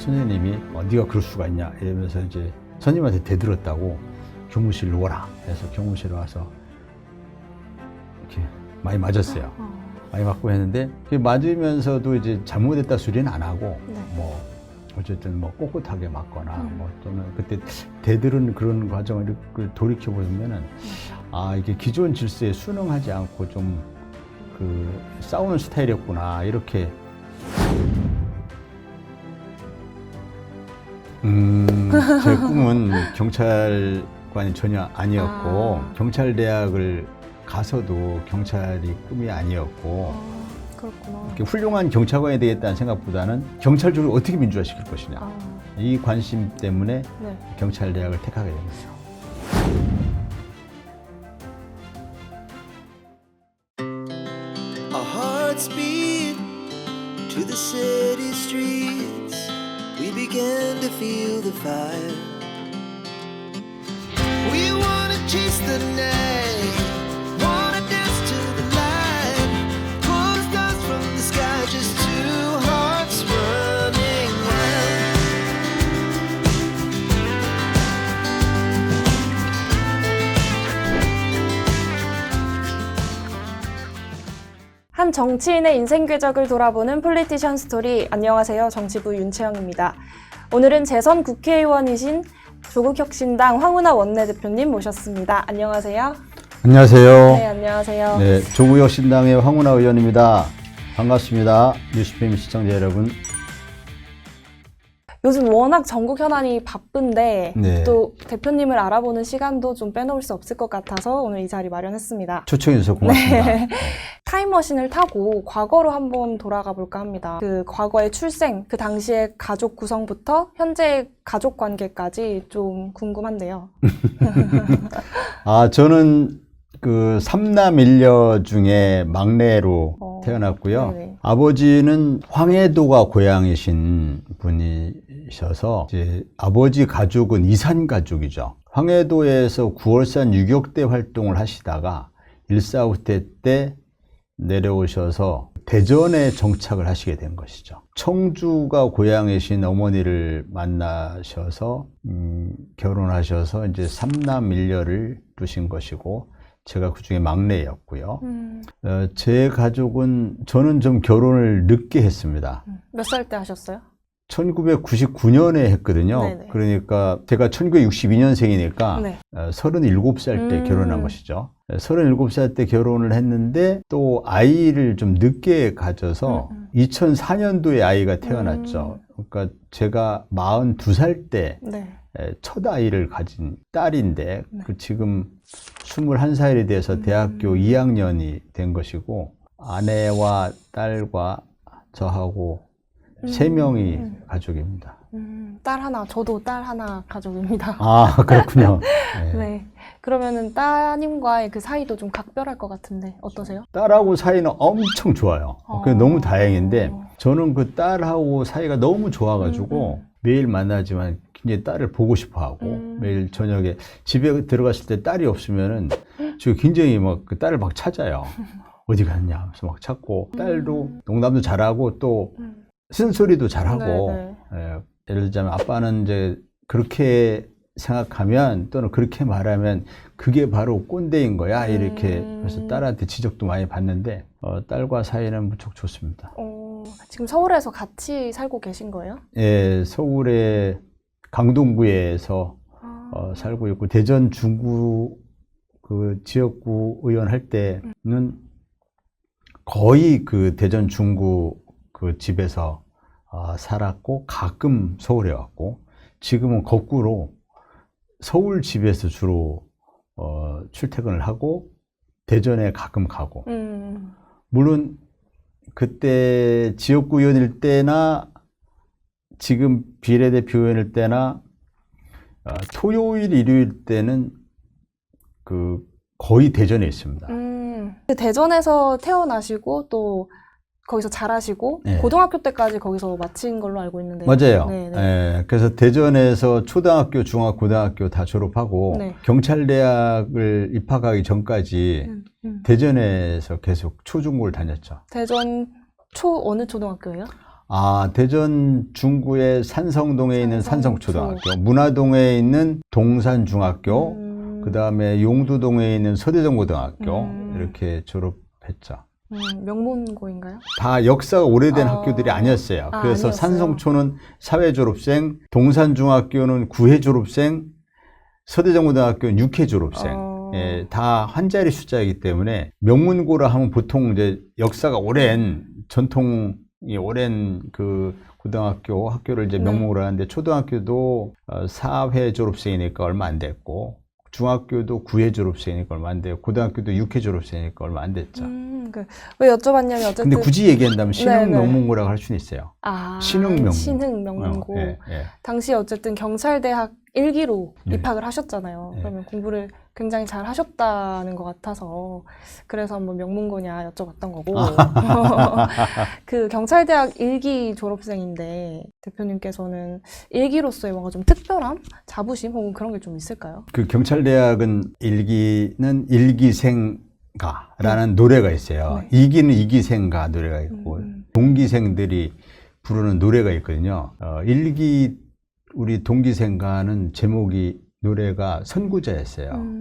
선생님이 네가 그럴 수가 있냐 이러면서 이제 선생님한테 대들었다고 교무실로 오라 해서 교무실에 와서 이렇게 많이 맞았어요. 많이 맞고 했는데 맞으면서도 이제 잘못했다 소리는 안 하고 네. 뭐 어쨌든 뭐 꼿꼿하게 맞거나 뭐 또는 그때 대들은 그런 과정을 돌이켜 보면은 아 이게 기존 질서에 순응하지 않고 좀 그 싸우는 스타일이었구나 이렇게. 제 꿈은 경찰관이 전혀 아니었고 경찰대학을 가서도 경찰이 꿈이 아니었고 그렇구나. 이렇게 훌륭한 경찰관이 되겠다는 생각보다는 경찰조를 어떻게 민주화시킬 것이냐 이 관심 때문에 네. 경찰대학을 택하게 된 거죠. Our hearts beat to the city streets. We began to feel the fire. We wanna chase the night, wanna dance to the light. Pull the stars from the sky, just two hearts running wild. 한 정치인의 인생 궤적을 돌아보는 폴리티션 스토리. 안녕하세요. 정치부 윤채영입니다. 오늘은 재선 국회의원이신 조국혁신당 황운하 원내대표님 모셨습니다. 안녕하세요. 안녕하세요. 네, 안녕하세요. 네, 조국혁신당의 황운하 의원입니다. 반갑습니다. 뉴스팸 시청자 여러분. 요즘 워낙 전국 현안이 바쁜데 네. 또 대표님을 알아보는 시간도 좀 빼놓을 수 없을 것 같아서 오늘 이 자리 마련했습니다. 초청해 주셔서 고맙습니다. 네. 타임머신을 타고 과거로 한번 돌아가 볼까 합니다. 그 과거의 출생, 그 당시의 가족 구성부터 현재의 가족 관계까지 좀 궁금한데요. 아, 저는 그 삼남 일녀 중에 막내로 태어났고요. 네네. 아버지는 황해도가 고향이신 분이셔서 이제 아버지 가족은 이산 가족이죠. 황해도에서 9월산 유격대 활동을 하시다가 1.4후 때 내려오셔서 대전에 정착을 하시게 된 것이죠. 청주가 고향이신 어머니를 만나셔서 결혼하셔서 이제 삼남 일녀를 두신 것이고 제가 그 중에 막내였고요. 제 가족은 저는 좀 결혼을 늦게 했습니다. 몇 살 때 하셨어요? 1999년에 했거든요. 네네. 그러니까 제가 1962년생이니까 네. 37살 때 결혼한 것이죠. 37살 때 결혼을 했는데 또 아이를 좀 늦게 가져서 2004년도에 아이가 태어났죠. 그러니까 제가 42살 때 네. 첫 아이를 가진 딸인데 그 지금 21살이 돼서 대학교 2학년이 된 것이고 아내와 딸과 저하고 3명이 가족입니다. 딸 하나, 저도 딸 하나 가족입니다. 아, 그렇군요. 네. 네. 그러면은 따님과의 그 사이도 좀 각별할 것 같은데 어떠세요? 딸하고 사이는 엄청 좋아요. 그게 너무 다행인데 저는 그 딸하고 사이가 너무 좋아가지고 매일 만나지만 굉장히 딸을 보고 싶어하고 매일 저녁에 집에 들어갔을 때 딸이 없으면은 저 굉장히 막 그 딸을 막 찾아요. 어디 갔냐 하면서 막 찾고 딸도 농담도 잘하고 또 쓴소리도 잘하고 예를 들자면 아빠는 이제 그렇게 생각하면 또는 그렇게 말하면 그게 바로 꼰대인 거야 이렇게 그래서 딸한테 지적도 많이 받는데 딸과 사이는 무척 좋습니다. 지금 서울에서 같이 살고 계신 거예요? 예, 서울의 강동구에서 살고 있고 대전 중구 그 지역구 의원 할 때는 거의 그 대전 중구 그 집에서 살았고 가끔 서울에 왔고 지금은 거꾸로 서울 집에서 주로 출퇴근을 하고 대전에 가끔 가고 물론 그때 지역구 의원일 때나 지금 비례대표 의원일 때나 토요일 일요일 때는 그 거의 대전에 있습니다. 그 대전에서 태어나시고 또 거기서 자라시고 네. 고등학교 때까지 거기서 마친 걸로 알고 있는데 맞아요. 네네. 예, 그래서 대전에서 초등학교, 중학, 고등학교 다 졸업하고 네. 경찰대학을 입학하기 전까지 대전에서 계속 초중고를 다녔죠. 대전 어느 초등학교예요? 대전 중구의 산성동에 있는 산성초등학교, 문화동에 있는 동산중학교, 그 다음에 용두동에 있는 서대전고등학교, 이렇게 졸업했죠. 명문고인가요? 다 역사가 오래된 학교들이 아니었어요. 그래서 아니었어요. 산성초는 사회 졸업생, 동산중학교는 9회 졸업생, 서대전고등학교는 6회 졸업생. 예, 다 한 자리 숫자이기 때문에 명문고라 하면 보통 이제 역사가 오랜 전통이 오랜 그 고등학교 학교를 이제 명문고로 하는데 초등학교도 4회 졸업생이니까 얼마 안 됐고 중학교도 9회 졸업생이니까 얼마 안 됐고 고등학교도 6회 졸업생이니까 얼마 안 됐죠. 왜 여쭤봤냐면 어쨌든 근데 굳이 얘기한다면 신흥 네네. 명문고라고 할 수는 있어요. 신흥 명문. 신흥 명문고. 예, 예. 당시 어쨌든 경찰대학 1기로 네. 입학을 하셨잖아요. 네. 그러면 공부를 굉장히 잘 하셨다는 것 같아서 그래서 한번 명문고냐 여쭤봤던 거고 그 경찰대학 1기 졸업생인데 대표님께서는 1기로서의 뭔가 좀 특별함? 자부심? 혹은 그런 게 좀 있을까요? 그 경찰대학은 일기생가라는 노래가 있어요. 네. 2기는 이기생가 노래가 있고 동기생들이 부르는 노래가 있거든요. 1기 우리 동기생가는 제목이 노래가 선구자였어요.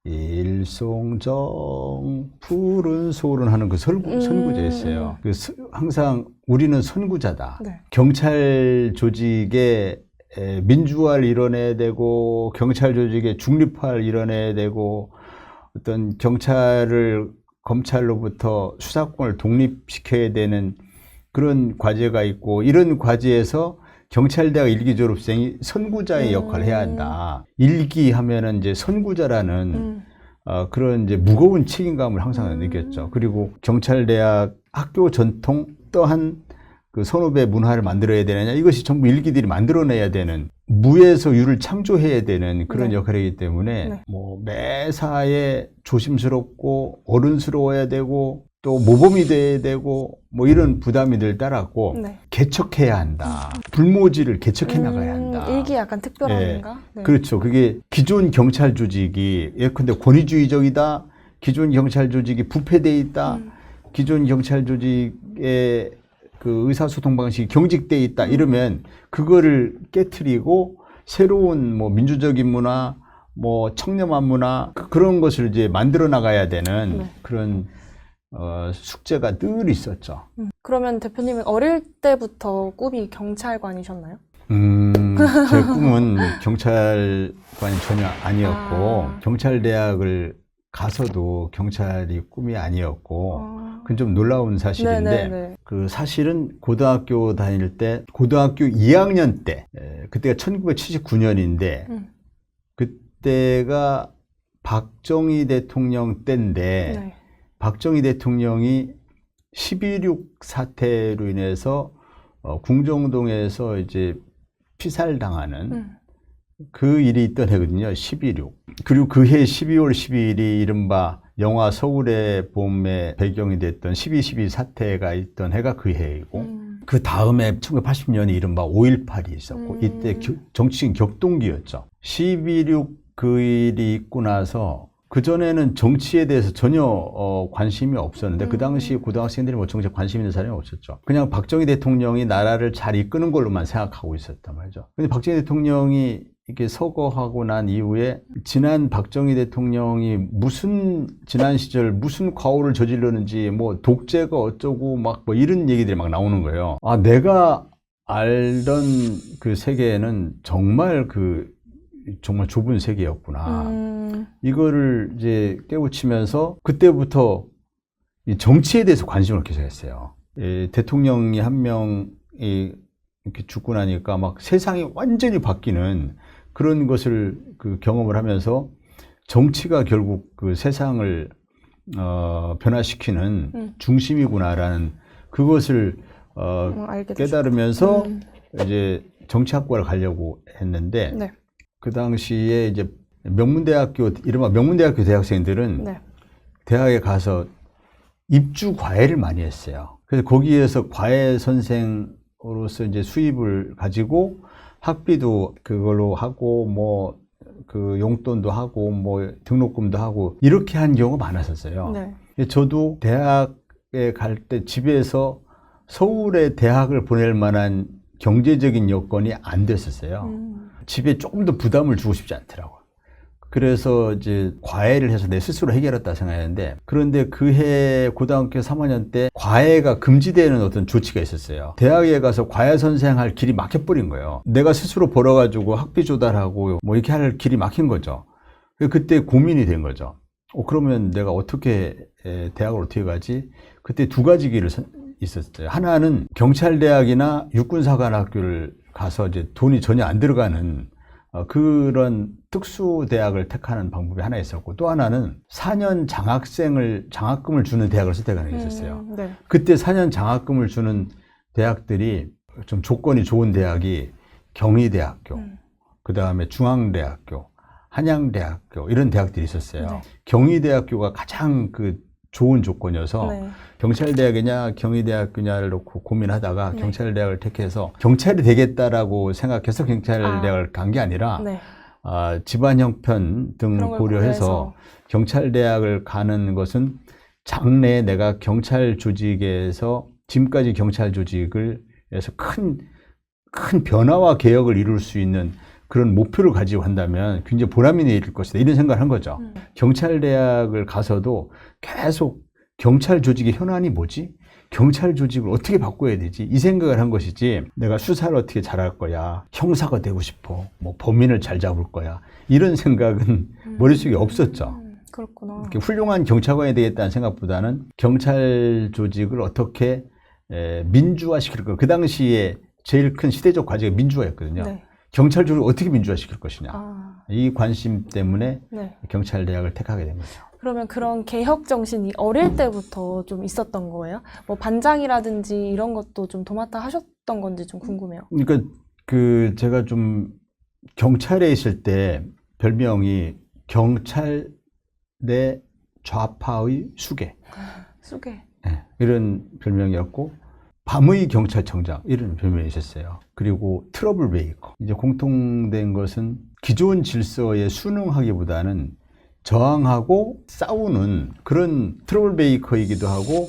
일송정 푸른 소른 하는 그 선구자였어요. 항상 우리는 선구자다. 네. 경찰 조직의 민주화를 이뤄내야 되고 경찰 조직의 중립화를 이뤄내야 되고 어떤 경찰을 검찰로부터 수사권을 독립시켜야 되는 그런 과제가 있고 이런 과제에서 경찰대학 1기 졸업생이 선구자의 역할을 해야 한다. 1기 하면은 이제 선구자라는 그런 이제 무거운 책임감을 항상 느꼈죠. 그리고 경찰대학 학교 전통 또한 그 선후배 문화를 만들어야 되느냐 이것이 전부 1기들이 만들어내야 되는 무에서 유를 창조해야 되는 그런 네. 역할이기 때문에 네. 뭐 매사에 조심스럽고 어른스러워야 되고 또 모범이 돼야 되고 뭐 이런 부담이 늘 따랐고 네. 개척해야 한다. 불모지를 개척해 나가야 한다. 1기 약간 특별함인가? 네. 그렇죠. 그게 기존 경찰 조직이 예컨대 권위주의적이다. 기존 경찰 조직이 부패돼 있다. 기존 경찰 조직의 그 의사소통 방식이 경직돼 있다. 이러면 그거를 깨트리고 새로운 뭐 민주적인 문화, 뭐 청렴한 문화 그런 것을 이제 만들어 나가야 되는 네. 그런 숙제가 늘 있었죠. 그러면 대표님은 어릴 때부터 꿈이 경찰관이셨나요? 제 꿈은 경찰관이 전혀 아니었고 경찰대학을 가서도 경찰이 꿈이 아니었고 그건 좀 놀라운 사실인데 네네네. 그 사실은 고등학교 다닐 때 고등학교 2학년 때 그때가 1979년인데 그때가 박정희 대통령 때인데 네. 박정희 대통령이 12.6 사태로 인해서 궁정동에서 이제 피살당하는 그 일이 있던 해거든요. 12.6. 그리고 그 해 12월 12일이 이른바 영화 서울의 봄의 배경이 됐던 12.12 사태가 있던 해가 그 해이고 그 다음에 1980년에 이른바 5.18이 있었고 이때 정치인 격동기였죠. 12.6 그 일이 있고 나서 그전에는 정치에 대해서 전혀 관심이 없었는데 그 당시 고등학생들이 뭐 정치에 관심 있는 사람이 없었죠. 그냥 박정희 대통령이 나라를 잘 이끄는 걸로만 생각하고 있었단 말이죠. 근데 박정희 대통령이 이렇게 서거하고 난 이후에 지난 박정희 대통령이 지난 시절 무슨 과오를 저질렀는지 뭐 독재가 어쩌고 막 뭐 이런 얘기들이 막 나오는 거예요. 아, 내가 알던 그 세계는 정말 정말 좁은 세계였구나. 이거를 이제 깨우치면서 그때부터 이 정치에 대해서 관심을 계속했어요. 대통령이 한 명이 이렇게 죽고 나니까 막 세상이 완전히 바뀌는 그런 것을 경험을 하면서 정치가 결국 그 세상을 변화시키는 중심이구나라는 그것을 알게 깨달으면서 이제 정치학과를 가려고 했는데 네. 그 당시에 이제 이른바 명문대학교 대학생들은 네. 대학에 가서 입주 과외를 많이 했어요. 그래서 거기에서 과외 선생으로서 이제 수입을 가지고 학비도 그걸로 하고 뭐 그 용돈도 하고 뭐 등록금도 하고 이렇게 한 경우가 많았었어요. 네. 저도 대학에 갈 때 집에서 서울에 대학을 보낼 만한 경제적인 여건이 안 됐었어요. 집에 조금 더 부담을 주고 싶지 않더라고요. 그래서 이제 과외를 해서 내 스스로 해결했다 생각했는데, 그런데 그해 고등학교 3학년 때 과외가 금지되는 어떤 조치가 있었어요. 대학에 가서 과외 선생할 길이 막혀버린 거예요. 내가 스스로 벌어가지고 학비 조달하고 뭐 이렇게 할 길이 막힌 거죠. 그때 고민이 된 거죠. 그러면 내가 어떻게 대학을 어떻게 가지? 그때 두 가지 길을 있었어요. 하나는 경찰대학이나 육군사관학교를 가서 이제 돈이 전혀 안 들어가는 그런 특수대학을 택하는 방법이 하나 있었고, 또 하나는 4년 장학금을 주는 대학을 선택하는 게 있었어요. 네. 그때 4년 장학금을 주는 대학들이 좀 조건이 좋은 대학이 경희대학교, 그 다음에 중앙대학교, 한양대학교 이런 대학들이 있었어요. 네. 경희대학교가 가장 그 좋은 조건이어서 네. 경찰대학이냐 경희대학교냐를 놓고 고민하다가 네. 경찰대학을 택해서 경찰이 되겠다라고 생각해서 경찰대학을 간 게 아니라 네. 집안 형편 등 그런 걸 고려해서 경찰대학을 가는 것은 장래에 내가 경찰 조직에서 지금까지 경찰 조직을 해서 큰 변화와 개혁을 이룰 수 있는 그런 목표를 가지고 한다면 굉장히 보람이 있을 것이다, 이런 생각을 한 거죠. 경찰대학을 가서도 계속 경찰 조직의 현안이 뭐지? 경찰 조직을 어떻게 바꿔야 되지? 이 생각을 한 것이지, 내가 수사를 어떻게 잘할 거야, 형사가 되고 싶어, 뭐 범인을 잘 잡을 거야, 이런 생각은 머릿속에 없었죠. 그렇구나. 이렇게 훌륭한 경찰관이 되겠다는 생각보다는 경찰 조직을 어떻게 민주화시킬 까, 그 당시에 제일 큰 시대적 과제가 민주화였거든요. 네. 경찰 조직을 어떻게 민주화시킬 것이냐, 아, 이 관심 때문에 네. 경찰대학을 택하게 된 거죠. 그러면 그런 개혁 정신이 어릴 때부터 좀 있었던 거예요? 뭐 반장이라든지 이런 것도 좀 도맡아 하셨던 건지 좀 궁금해요. 그러니까 제가 좀 경찰에 있을 때 별명이 경찰 내 좌파의 수계, 쑥에. 네, 이런 별명이었고, 밤의 경찰청장 이런 별명이 있었어요. 그리고 트러블 메이커. 이제 공통된 것은 기존 질서에 순응하기보다는 저항하고 싸우는 그런 트러블 메이커이기도 하고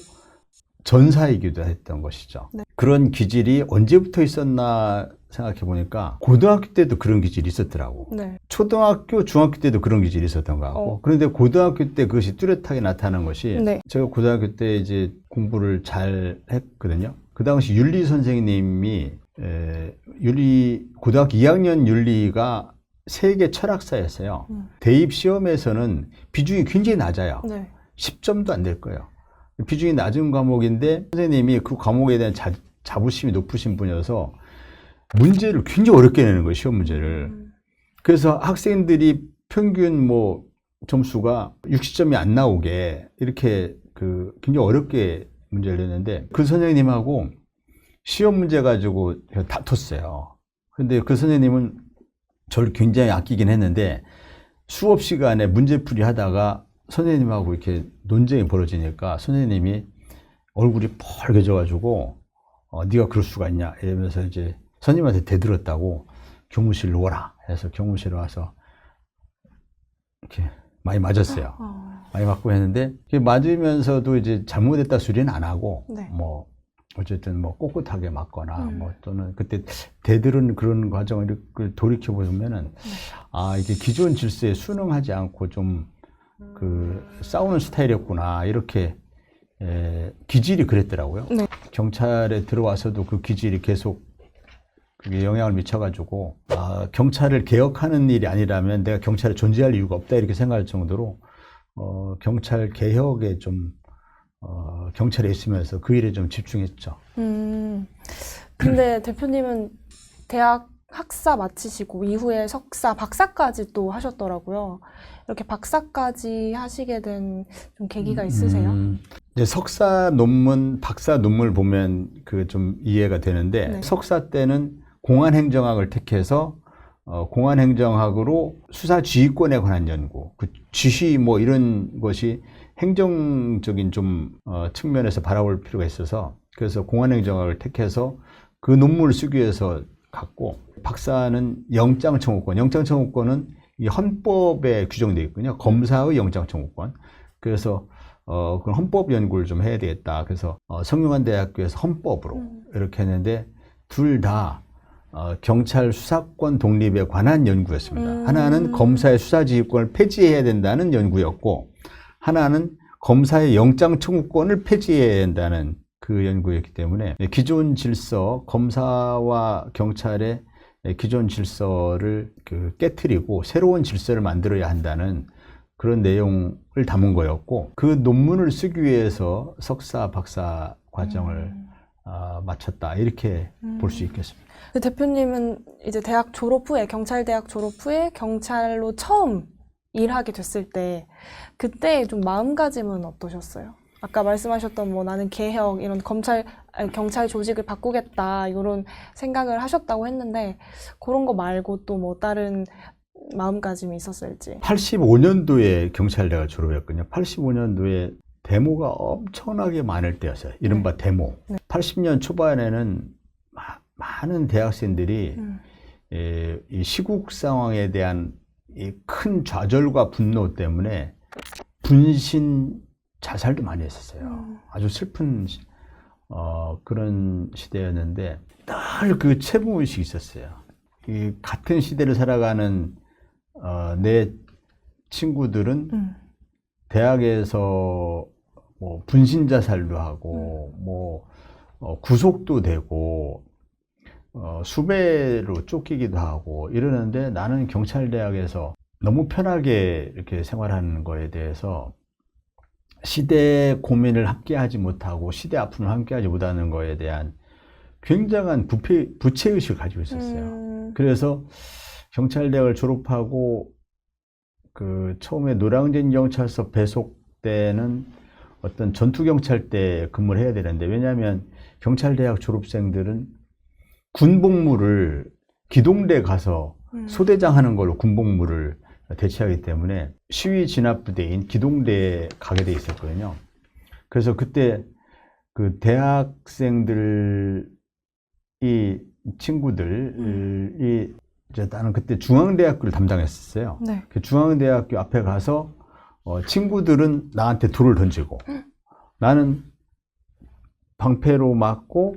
전사이기도 했던 것이죠. 네. 그런 기질이 언제부터 있었나 생각해 보니까 고등학교 때도 그런 기질이 있었더라고. 네. 초등학교, 중학교 때도 그런 기질이 있었던 것 같고. 그런데 고등학교 때 그것이 뚜렷하게 나타난 것이, 네. 제가 고등학교 때 이제 공부를 잘 했거든요. 그 당시 윤리 선생님이 고등학교 2학년 윤리가 세계 철학사였어요. 대입 시험에서는 비중이 굉장히 낮아요. 네. 10점도 안 될 거예요. 비중이 낮은 과목인데 선생님이 그 과목에 대한 자부심이 높으신 분이어서 문제를 굉장히 어렵게 내는 거예요, 시험 문제를. 그래서 학생들이 평균 뭐 점수가 60점이 안 나오게 이렇게 굉장히 어렵게 문제를 냈는데, 그 선생님하고 시험 문제 가지고 다퉜어요. 근데 그 선생님은 저를 굉장히 아끼긴 했는데, 수업 시간에 문제풀이 하다가 선생님하고 이렇게 논쟁이 벌어지니까 선생님이 얼굴이 펄개져가지고 네가 그럴 수가 있냐 이러면서 이제 선생님한테 대들었다고 교무실로 오라 해서 교무실에 와서 이렇게 많이 맞았어요. 많이 맞고 했는데, 맞으면서도 이제 잘못했다 소리는 안 하고, 네. 뭐 어쨌든 뭐 꼿꼿하게 맞거나 뭐 또는 그때 대들은 그런 과정을 돌이켜 보면은 이게 기존 질서에 순응하지 않고 좀 싸우는 스타일이었구나, 이렇게 기질이 그랬더라고요. 네. 경찰에 들어와서도 그 기질이 계속 그게 영향을 미쳐가지고, 경찰을 개혁하는 일이 아니라면 내가 경찰에 존재할 이유가 없다, 이렇게 생각할 정도로 경찰 개혁에 좀 경찰에 있으면서 그 일에 좀 집중했죠. 근데 대표님은 대학 학사 마치시고 이후에 석사, 박사까지 또 하셨더라고요. 이렇게 박사까지 하시게 된 좀 계기가 있으세요? 이제 석사 논문, 박사 논문을 보면 좀 이해가 되는데, 네. 석사 때는 공안행정학을 택해서 공안행정학으로 수사지휘권에 관한 연구, 그 지휘 뭐 이런 것이 행정적인 좀 측면에서 바라볼 필요가 있어서, 그래서 공안행정학을 택해서 그 논문을 쓰기 위해서 갔고, 박사는 영장청구권, 영장청구권은 이 헌법에 규정되어 있거든요. 검사의 영장청구권. 그래서 그 헌법 연구를 좀 해야 되겠다. 그래서 성균관대학교에서 헌법으로 이렇게 했는데 둘 다 경찰 수사권 독립에 관한 연구였습니다. 하나는 검사의 수사지휘권을 폐지해야 된다는 연구였고, 하나는 검사의 영장 청구권을 폐지해야 된다는 그 연구였기 때문에 기존 질서, 검사와 경찰의 기존 질서를 깨트리고 새로운 질서를 만들어야 한다는 그런 내용을 담은 거였고, 그 논문을 쓰기 위해서 석사, 박사 과정을 마쳤다, 이렇게 볼 수 있겠습니다. 대표님은 이제 대학 졸업 후에, 경찰대학 졸업 후에 경찰로 처음 일하게 됐을 때 그때 좀 마음가짐은 어떠셨어요? 아까 말씀하셨던 뭐 나는 개혁, 이런 경찰 조직을 바꾸겠다, 이런 생각을 하셨다고 했는데 그런 거 말고 또 뭐 다른 마음가짐이 있었을지. 85년도에 경찰대학을 졸업했거든요. 85년도에 데모가 엄청나게 많을 때였어요. 이른바 데모. 80년 초반에는 많은 대학생들이 이 시국 상황에 대한 이 큰 좌절과 분노 때문에 분신 자살도 많이 했었어요. 아주 슬픈 그런 시대였는데 늘 그 책임의식이 있었어요. 이 같은 시대를 살아가는 내 친구들은 대학에서 뭐 분신 자살도 하고 뭐 구속도 되고 수배로 쫓기기도 하고 이러는데, 나는 경찰대학에서 너무 편하게 이렇게 생활하는 거에 대해서 시대 고민을 함께하지 못하고 시대 아픔을 함께하지 못하는 거에 대한 굉장한 부채의식을 가지고 있었어요. 그래서 경찰대학을 졸업하고 처음에 노량진 경찰서 배속 때는 어떤 전투경찰대 근무를 해야 되는데, 왜냐하면 경찰대학 졸업생들은 군복무를 기동대 가서 소대장 하는 걸로 군복무를 대체하기 때문에 시위 진압부대인 기동대에 가게 돼 있었거든요. 그래서 그때 그 대학생들이 친구들이 이제 나는 그때 중앙대학교를 담당했었어요. 네. 그 중앙대학교 앞에 가서 친구들은 나한테 돌을 던지고 나는 방패로 맞고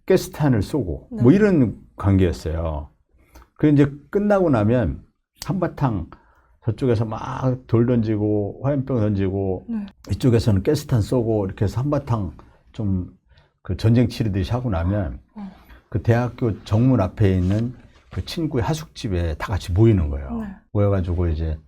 가스탄을 쏘고 뭐 이런 관계였어요. 그 이제 끝나고 나면 한바탕 저쪽에서 막 돌 던지고 화염병 던지고 이쪽에서는 가스탄 쏘고 이렇게 해서 한바탕 좀 그 전쟁 치르듯이 하고 나면 그 대학교 정문 앞에 있는 그 친구의 하숙집에 다 같이 모이는 거예요. 모여가지고 이제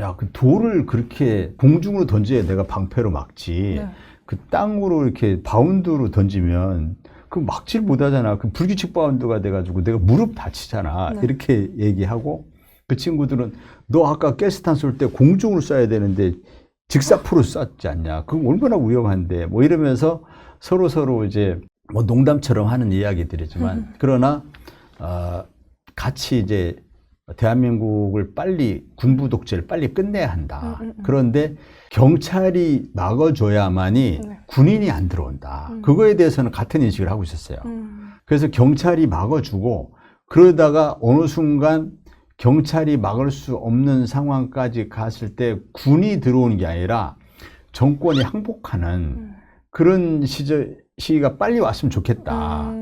야, 그 돌을 그렇게 공중으로 던져야 내가 방패로 막지. 그 땅으로 이렇게 바운드로 던지면 그 막질 못하잖아. 그 불규칙 바운드가 돼가지고 내가 무릎 다치잖아. 이렇게 얘기하고, 그 친구들은 너 아까 가스탄 쏠 때 공중으로 쏴야 되는데 직사포로 쐈지 않냐. 그건 얼마나 위험한데. 뭐 이러면서 서로 이제 뭐 농담처럼 하는 이야기들이지만, 그러나 같이 이제 대한민국을 빨리, 군부 독재를 빨리 끝내야 한다. 그런데 경찰이 막아줘야만이 군인이 안 들어온다. 그거에 대해서는 같은 인식을 하고 있었어요. 그래서 경찰이 막아주고, 그러다가 어느 순간 경찰이 막을 수 없는 상황까지 갔을 때 군이 들어오는 게 아니라 정권이 항복하는 그런 시기가 빨리 왔으면 좋겠다.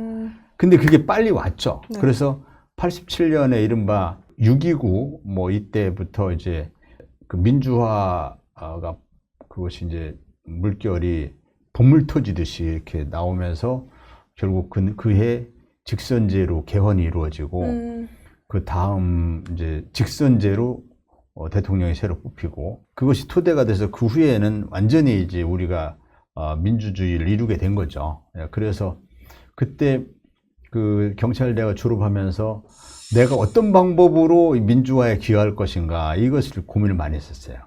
근데 그게 빨리 왔죠. 그래서 87년에 이른바 6.29 뭐 이때부터 이제 그 민주화가 그것이 이제 물결이 봇물 터지듯이 이렇게 나오면서 결국 그해 직선제로 개헌이 이루어지고, 그 다음 이제 직선제로 대통령이 새로 뽑히고, 그것이 토대가 돼서 그 후에는 완전히 이제 우리가 민주주의를 이루게 된 거죠. 그래서 그때 그 경찰대학을 졸업하면서 내가 어떤 방법으로 민주화에 기여할 것인가, 이것을 고민을 많이 했었어요.